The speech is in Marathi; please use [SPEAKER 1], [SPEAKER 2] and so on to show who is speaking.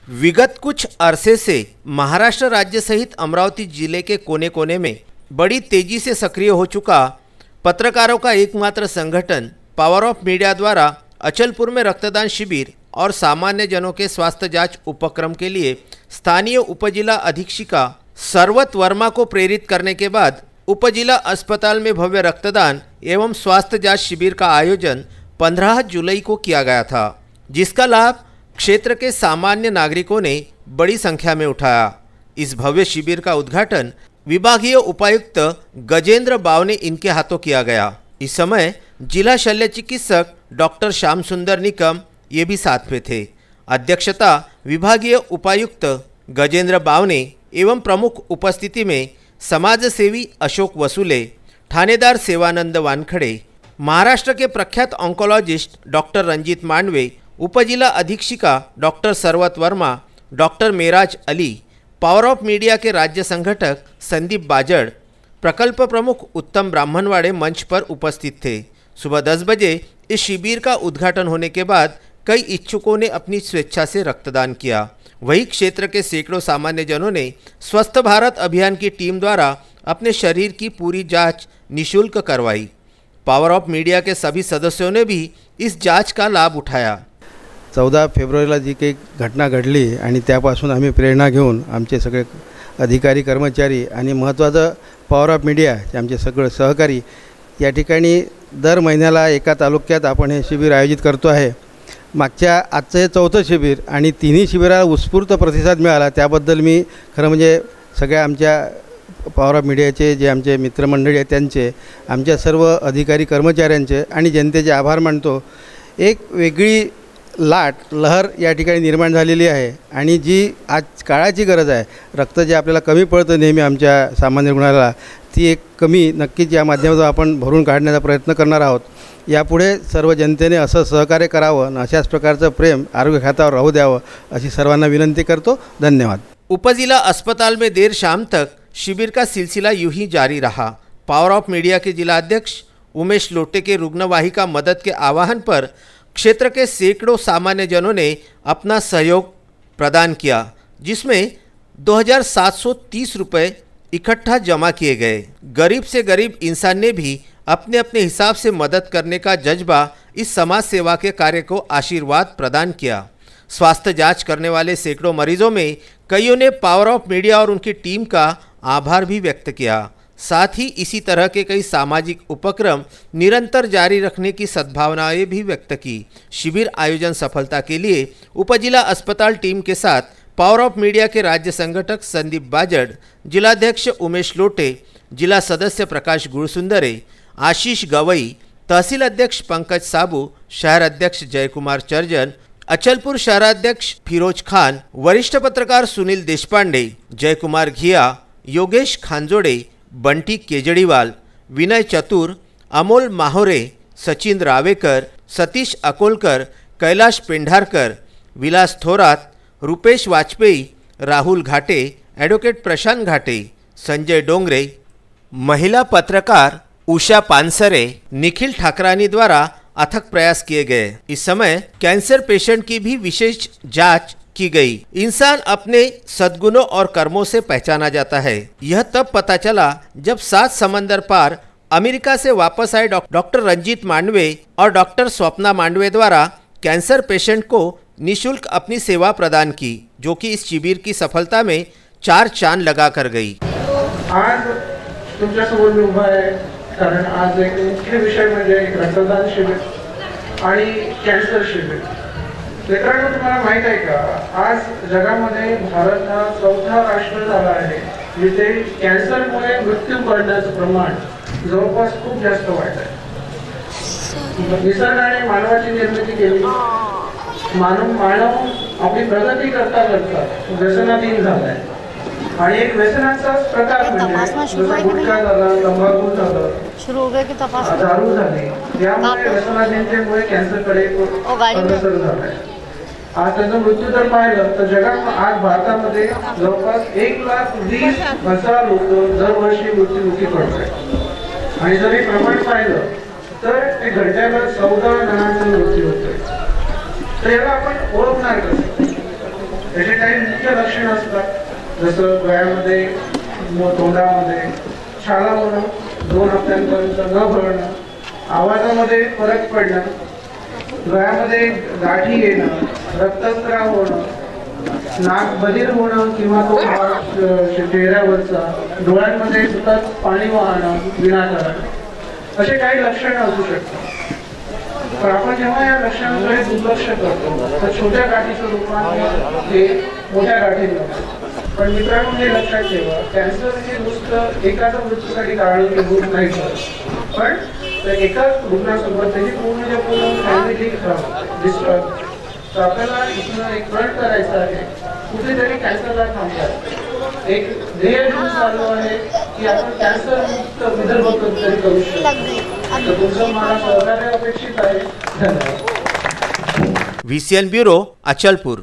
[SPEAKER 1] विगत कुछ अरसे से महाराष्ट्र राज्य सहित अमरावती जिले के कोने कोने में बड़ी तेजी से सक्रिय हो चुका पत्रकारों का एकमात्र संगठन पावर ऑफ मीडिया द्वारा अचलपुर में रक्तदान शिविर और सामान्य जनों के स्वास्थ्य जांच उपक्रम के लिए स्थानीय उपजिला अधीक्षिका सरवत वर्मा को प्रेरित करने के बाद उपजिला अस्पताल में भव्य रक्तदान एवं स्वास्थ्य जांच शिविर का आयोजन 15 जुलाई को किया गया था, जिसका लाभ क्षेत्र के सामान्य नागरिकों ने बड़ी संख्या में उठाया। इस भव्य शिविर का उद्घाटन विभागीय उपायुक्त गजेंद्र बाव ने इनके हाथों किया गया। इस समय जिला शल्य चिकित्सक डॉक्टर श्याम सुंदर निकम ये भी साथ में थे। अध्यक्षता विभागीय उपायुक्त गजेंद्र बाव ने एवं प्रमुख उपस्थिति में समाज सेवी अशोक वसूले, थानेदार सेवानंद वानखड़े, महाराष्ट्र के प्रख्यात ऑन्कोलॉजिस्ट डॉक्टर रंजीत मांडवे, उपजिला अधीक्षिका doctor Sarwat Verma, doctor Meraj Ali, power of media के राज्य संगठक संदीप बाजड़, प्रकल्प प्रमुख उत्तम ब्राह्मणवाड़े मंच पर उपस्थित थे। सुबह 10 बजे इस शिविर का उद्घाटन होने के बाद कई इच्छुकों ने अपनी स्वेच्छा से रक्तदान किया। वहीं क्षेत्र के सैकड़ों सामान्य जनों ने स्वस्थ भारत अभियान की टीम द्वारा अपने शरीर की पूरी जांच निःशुल्क करवाई। पावर ऑफ मीडिया के सभी सदस्यों ने भी इस जांच का लाभ उठाया।
[SPEAKER 2] 14 फेब्रुवारीला जी काही घटना घडली आणि त्यापासून आम्ही प्रेरणा घेऊन आमचे सगळे अधिकारी कर्मचारी आणि महत्त्वाचं पॉवर ऑफ मीडियाचे आमचे सगळे सहकारी या ठिकाणी दर महिन्याला एका तालुक्यात आपण हे शिबिर आयोजित करतो आहे। मागच्या आजचं हे 4थं शिबिर आणि तिन्ही शिबिराला उत्स्फूर्त प्रतिसाद मिळाला, त्याबद्दल मी खरं म्हणजे सगळ्या आमच्या पॉवर ऑफ मीडियाचे जे आमचे मित्रमंडळी आहेत त्यांचे, आमच्या सर्व अधिकारी कर्मचाऱ्यांचे आणि जनतेचे आभार मानतो। एक वेगळी लहर या ठिकाणी निर्माण झालेली आहे आणि जी आज काळाची गरज आहे। रक्त जे आपल्याला कमी पडतं नेहमी आमच्या सामान्य रुग्णाला, ती एक कमी नक्कीच या माध्यमातून आपण भरून काढण्याचा प्रयत्न करणार आहोत। यापुढे सर्व जनतेने असं सहकार्य करावं आणि अशाच प्रकारचं प्रेम आरोग्य खात्यावर राहू द्यावं अशी सर्वांना विनंती करतो। धन्यवाद।
[SPEAKER 1] उपजिला अस्पताल में देर शाम तक शिविर का सिलसिला यूं ही जारी रहा। पावर ऑफ मीडिया के जिला अध्यक्ष उमेश लोटे के रुग्णवाहिका मदद के आह्वान पर क्षेत्र के सैकड़ों सामान्य जनों ने अपना सहयोग प्रदान किया, जिसमें 2730 रुपये इकट्ठा जमा किए गए। गरीब से गरीब इंसान ने भी अपने अपने हिसाब से मदद करने का जज्बा इस समाज सेवा के कार्य को आशीर्वाद प्रदान किया। स्वास्थ्य जांच करने वाले सैकड़ों मरीजों में कईयों ने पावर ऑफ मीडिया और उनकी टीम का आभार भी व्यक्त किया। साथ ही इसी तरह के कई सामाजिक उपक्रम निरंतर जारी रखने की सद्भावनाएं भी व्यक्त की। शिविर आयोजन सफलता के लिए उपजिला अस्पताल टीम के साथ पावर ऑफ मीडिया के राज्य संगठक संदीप बाजड़, जिलाध्यक्ष उमेश लोटे, जिला सदस्य प्रकाश गुड़सुंदरे, आशीष गवई, तहसील अध्यक्ष पंकज साबू, शहर अध्यक्ष जयकुमार चर्जन, अचलपुर शहराध्यक्ष फिरोज खान, वरिष्ठ पत्रकार सुनील देशपांडे, जयकुमार घिया, योगेश खांजोड़े, बंटी केजड़ीवाल, विनय चतुर, अमोल माहोरे, सचिन रावेकर, सतीश अकोलकर, कैलाश पेंढारकर, विलास थोरात, रुपेश वाजपेयी, राहुल घाटे, एडवोकेट प्रशांत घाटे, संजय डोंगरे, महिला पत्रकार उषा पानसरे, निखिल ठाकरानी द्वारा अथक प्रयास किए गए। इस समय कैंसर पेशेंट की भी विशेष जांच की गई। इंसान अपने सद्गुणों और कर्मों से पहचाना जाता है। यह तब पता चला जब 7 समंदर पार अमेरिका से वापस आए डॉक्टर रंजीत मांडवे और डॉक्टर स्वप्ना मांडवे द्वारा कैंसर पेशेंट को निःशुल्क अपनी सेवा प्रदान की, जो कि इस शिविर की सफलता में 4 चांद लगा कर गई।
[SPEAKER 3] आज तुमच्यासमोर मी उभा आहे कारण आज एक मुख्य विषय म्हणजे रक्तदान शिबिर आणि कॅन्सर शिबिर। मित्रांनो, तुम्हाला माहित आहे का, आज जगामध्ये भारत हा 4था राष्ट्र झाला आहे जिथे कॅन्सरमुळे मृत्यू पडण्याचं प्रमाण जवळपास खूप जास्त वाढलं आहे। निसर्गाने मानवाची निर्मिती केली, मानव आपली प्रगती करता करता व्यसनाधीन झालाय आणि एक व्यसनाचाच प्रकार म्हणजे जसं गुटखा झाला, तंबाखू झालं, दारू झाली, यामुळे व्यसनाधीनतेमुळे कॅन्सरकडे अग्रेसर झालाय। आज त्याचा मृत्यू जर पाहिलं तर जगात आज भारतामध्ये जवळपास 1,20,000 लोक दरवर्षी मृत्युमुखी पडत आहेत आणि जर हे प्रमाण पाहिलं तर ते घरट्याला 14 जणांचा मृत्यू होतोय। तर याला आपण ओळखणार कसं? त्याचे काही मुख्य लक्षणं असतात, जसं गळ्यामध्ये तोंडामध्ये छाला होणं, 2 हप्त्यांपर्यंत न भरणं, आवाजामध्ये फरक पडणं, गळ्यामध्ये गाठी येणं, रक्तस्राव होणं, नाक बधीर होणं किंवा तो चेहऱ्यावरचा, डोळ्यांमध्ये सतत पाणी वाहणं विनाकारण, असे काही लक्षणं असू शकतात. पण आपण जेव्हा या लक्षणांकडे दुर्लक्ष करतो तर छोट्या गाठीचं रूपांतर हे मोठ्या गाठींमध्ये. पण मित्रांनो, हे लक्षात ठेवा, कॅन्सर हे नुसतं एकाच मृत्यूसाठी कारणीभूत नाही, पण एकाच रुग्णासोबत त्याची पूर्ण फॅमिली डिस्टर्ब. तर आपल्याला इथनं एक प्रण करायचं आहे, कुठेतरी कॅन्सरला थांबतात. एक ध्येय घेऊन चाललो आहे की आपण कॅन्सर मुक्त विदर्भ कधीतरी करू शकतो. तर तुमचं मला सहकार्य अपेक्षित आहे. धन्यवाद.
[SPEAKER 1] VCN bureau, Achalpur.